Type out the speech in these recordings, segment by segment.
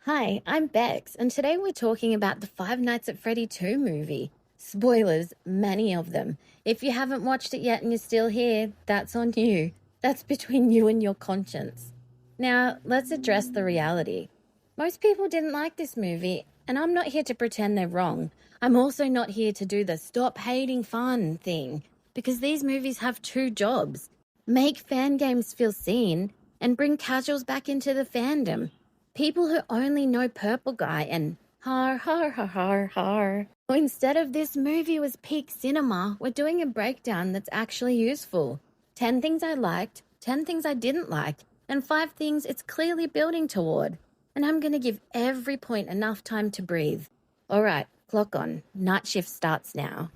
Hi, I'm Bex, and today we're talking about the Five Nights at Freddy 2 movie. Spoilers, many of them. If you haven't watched it yet and you're still here, that's on you. That's between you and your conscience. Now, let's address the reality. Most people didn't like this movie, and I'm not here to pretend they're wrong. I'm also not here to do the stop hating fun thing, because these movies have two jobs: make fan games feel seen and bring casuals back into the fandom. People who only know Purple Guy and har har har har har. So instead of this movie was peak cinema, we're doing a breakdown that's actually useful. 10 things I liked, 10 things I didn't like, and 5 things it's clearly building toward. And I'm going to give every point enough time to breathe. All right, clock on. Night shift starts now.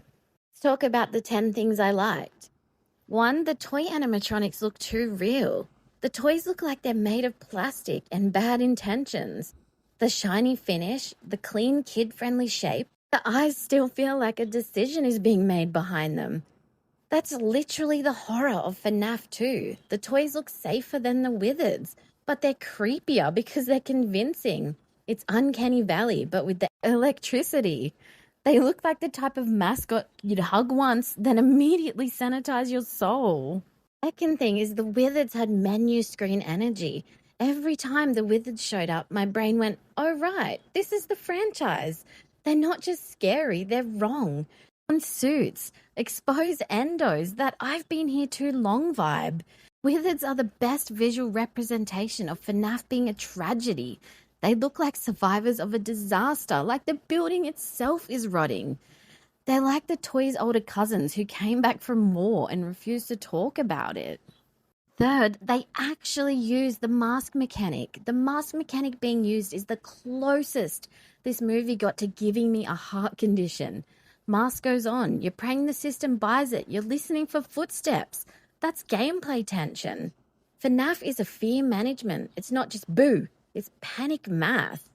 Let's talk about the 10 things I liked. 1, the toy animatronics look too real. The toys look like they're made of plastic and bad intentions. The shiny finish, the clean kid-friendly shape, the eyes still feel like a decision is being made behind them. That's literally the horror of FNAF 2. The toys look safer than the Wizards, but they're creepier because they're convincing. It's Uncanny Valley, but with the electricity. They look like the type of mascot you'd hug once, then immediately sanitize your soul. Second thing is the Wizards had menu screen energy. Every time the Wizards showed up, my brain went, oh right, this is the franchise. They're not just scary, they're wrong. On suits, expose endos, that I've been here too long vibe. Wizards are the best visual representation of FNAF being a tragedy. They look like survivors of a disaster, like the building itself is rotting. They're like the toys' older cousins who came back from war and refused to talk about it. Third, they actually use the mask mechanic. The mask mechanic being used is the closest this movie got to giving me a heart condition. Mask goes on, you're praying the system buys it, you're listening for footsteps. That's gameplay tension. FNAF is a fear management. It's not just boo, it's panic math.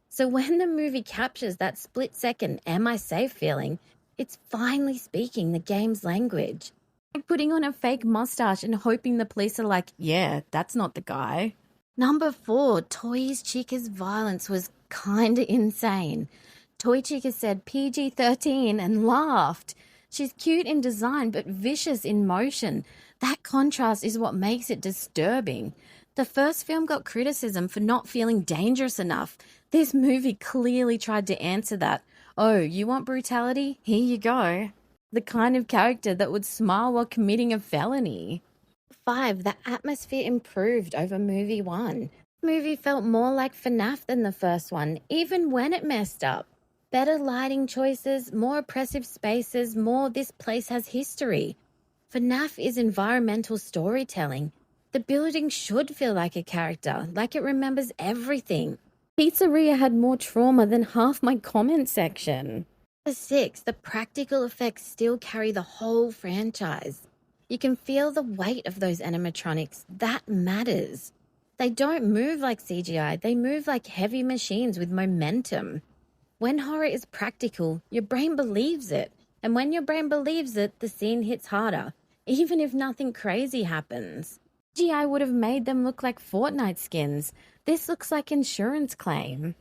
So when the movie captures that split second, am I safe feeling, it's finally speaking the game's language. Like putting on a fake mustache and hoping the police are like, yeah, that's not the guy. Number 4, Toy's Chica's violence was kinda insane. Toy Chica said PG-13 and laughed. She's cute in design but vicious in motion. That contrast is what makes it disturbing. The first film got criticism for not feeling dangerous enough. This movie clearly tried to answer that. Oh, you want brutality? Here you go. The kind of character that would smile while committing a felony. 5, the atmosphere improved over movie 1. The movie felt more like FNAF than the first one, even when it messed up. Better lighting choices, more oppressive spaces, more this place has history. FNAF is environmental storytelling. The building should feel like a character, like it remembers everything. Pizzeria had more trauma than half my comment section. 6, the practical effects still carry the whole franchise. You can feel the weight of those animatronics. That matters. They don't move like CGI, they move like heavy machines with momentum. When horror is practical, your brain believes it. And when your brain believes it, the scene hits harder, even if nothing crazy happens. CGI would have made them look like Fortnite skins. This looks like insurance claim.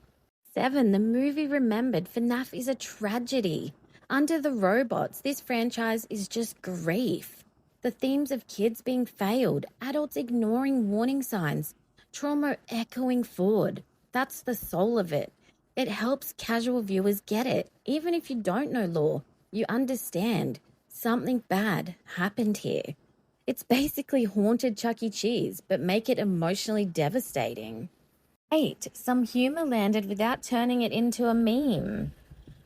7, the movie remembered FNAF is a tragedy. Under the robots, this franchise is just grief. The themes of kids being failed, adults ignoring warning signs, trauma echoing forward. That's the soul of it. It helps casual viewers get it. Even if you don't know lore, you understand. Something bad happened here. It's basically haunted Chuck E. Cheese, but make it emotionally devastating. 8, some humor landed without turning it into a meme.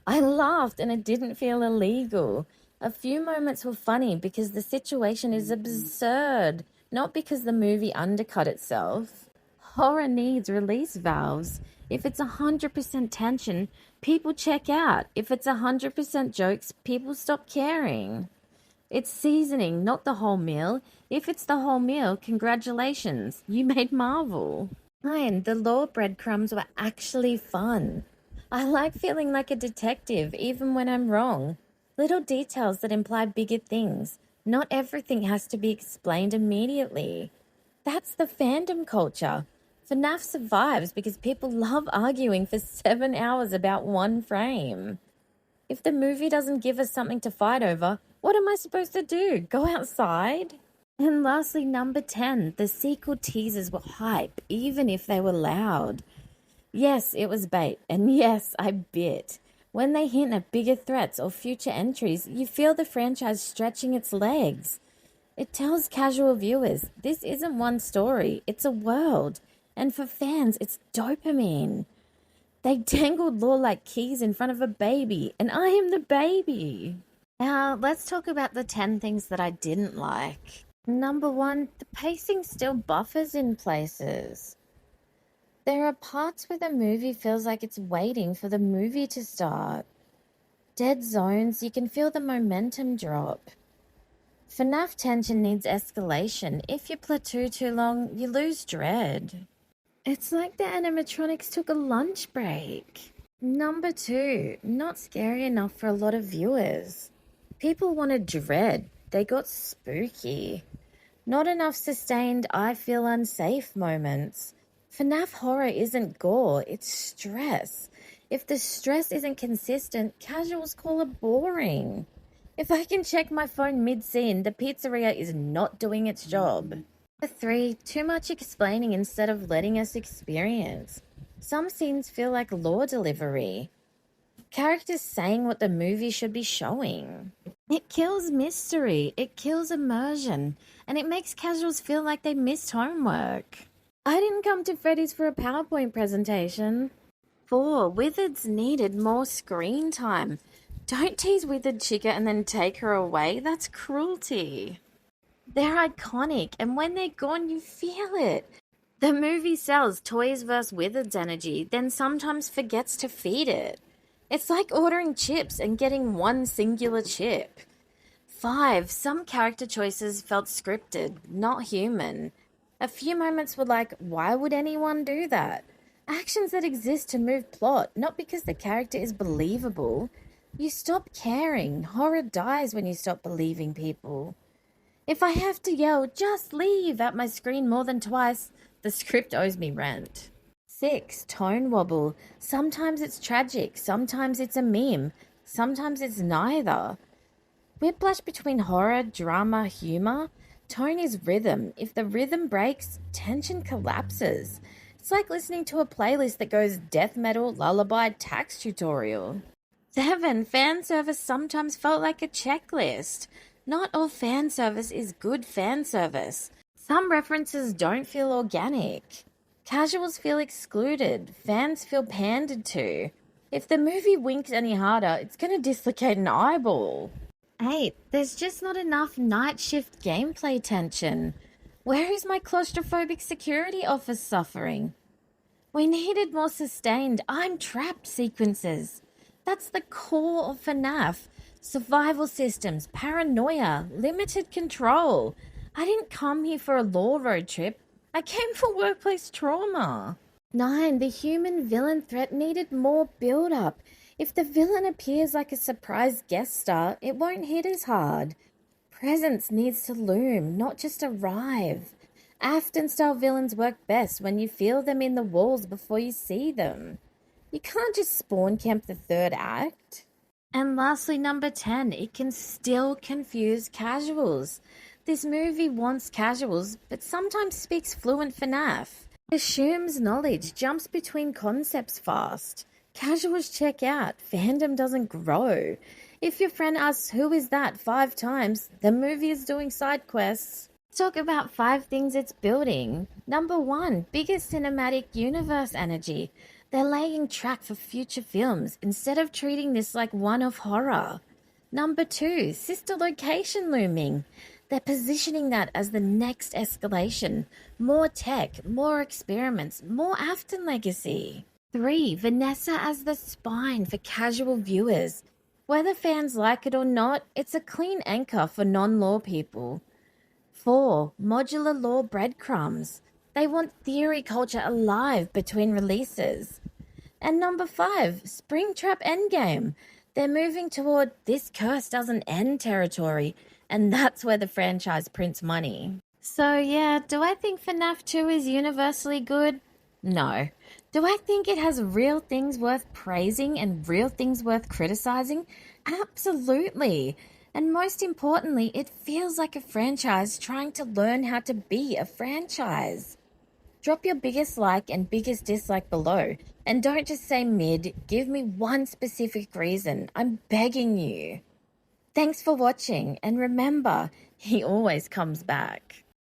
I laughed and it didn't feel illegal. A few moments were funny because the situation is absurd, not because the movie undercut itself. Horror needs release valves. If it's 100% tension, people check out. If it's 100% jokes, people stop caring. It's seasoning, not the whole meal. If it's the whole meal, congratulations, you made Marvel. 9, the lore breadcrumbs were actually fun. I like feeling like a detective, even when I'm wrong. Little details that imply bigger things. Not everything has to be explained immediately. That's the fandom culture. FNAF survives because people love arguing for 7 hours about one frame. If the movie doesn't give us something to fight over, what am I supposed to do? Go outside? And lastly, number 10, the sequel teasers were hype, even if they were loud. Yes, it was bait, and yes, I bit. When they hint at bigger threats or future entries, you feel the franchise stretching its legs. It tells casual viewers, this isn't one story, it's a world. And for fans, it's dopamine. They dangled lore like keys in front of a baby, and I am the baby. Now, let's talk about the 10 things that I didn't like. Number 1, the pacing still buffers in places. There are parts where the movie feels like it's waiting for the movie to start. Dead zones, you can feel the momentum drop. FNAF tension needs escalation. If you plateau too long, you lose dread. It's like the animatronics took a lunch break. Number 2, not scary enough for a lot of viewers. People wanted dread. They got spooky. Not enough sustained I feel unsafe moments. FNAF horror isn't gore, it's stress. If the stress isn't consistent, casuals call it boring. If I can check my phone mid-scene, the pizzeria is not doing its job. Number 3, too much explaining instead of letting us experience. Some scenes feel like lore delivery. Characters saying what the movie should be showing. It kills mystery, it kills immersion, and it makes casuals feel like they missed homework. I didn't come to Freddy's for a PowerPoint presentation. 4, Wizards needed more screen time. Don't tease Withered Chica and then take her away, that's cruelty. They're iconic, and when they're gone, you feel it. The movie sells toys vs. Wizards energy, then sometimes forgets to feed it. It's like ordering chips and getting one singular chip. 5, some character choices felt scripted, not human. A few moments were like, why would anyone do that? Actions that exist to move plot, not because the character is believable. You stop caring. Horror dies when you stop believing people. If I have to yell, just leave at my screen more than twice, the script owes me rent. 6, tone wobble. Sometimes it's tragic, sometimes it's a meme, sometimes it's neither. Whiplash between horror, drama, humor. Tone is rhythm. If the rhythm breaks, tension collapses. It's like listening to a playlist that goes death metal, lullaby, tax tutorial. 7, fan service sometimes felt like a checklist. Not all fan service is good fan service. Some references don't feel organic. Casuals feel excluded. Fans feel pandered to. If the movie winks any harder, it's going to dislocate an eyeball. 8, there's just not enough night shift gameplay tension. Where is my claustrophobic security office suffering? We needed more sustained I'm trapped sequences. That's the core of FNAF. Survival systems, paranoia, limited control. I didn't come here for a lore road trip. I came for workplace trauma. 9, the human villain threat needed more build-up. If the villain appears like a surprise guest star, it won't hit as hard. Presence needs to loom, not just arrive. Afton-style villains work best when you feel them in the walls before you see them. You can't just spawn camp the third act. And lastly, number 10, it can still confuse casuals. This movie wants casuals, but sometimes speaks fluent FNAF. Assumes knowledge, jumps between concepts fast. Casuals check out, fandom doesn't grow. If your friend asks who is that 5 times, the movie is doing side quests. Talk about 5 things it's building. Number 1, biggest cinematic universe energy. They're laying track for future films instead of treating this like one-off horror. Number 2, sister location looming. They're positioning that as the next escalation. More tech, more experiments, more Afton legacy. 3, Vanessa as the spine for casual viewers. Whether fans like it or not, it's a clean anchor for non-lore people. 4, modular lore breadcrumbs. They want theory culture alive between releases. And number 5, Springtrap Endgame. They're moving toward this curse doesn't end territory, and that's where the franchise prints money. So yeah, do I think FNAF 2 is universally good? No. Do I think it has real things worth praising and real things worth criticizing? Absolutely. And most importantly, it feels like a franchise trying to learn how to be a franchise. Drop your biggest like and biggest dislike below. And don't just say mid, give me one specific reason. I'm begging you. Thanks for watching, and remember, he always comes back.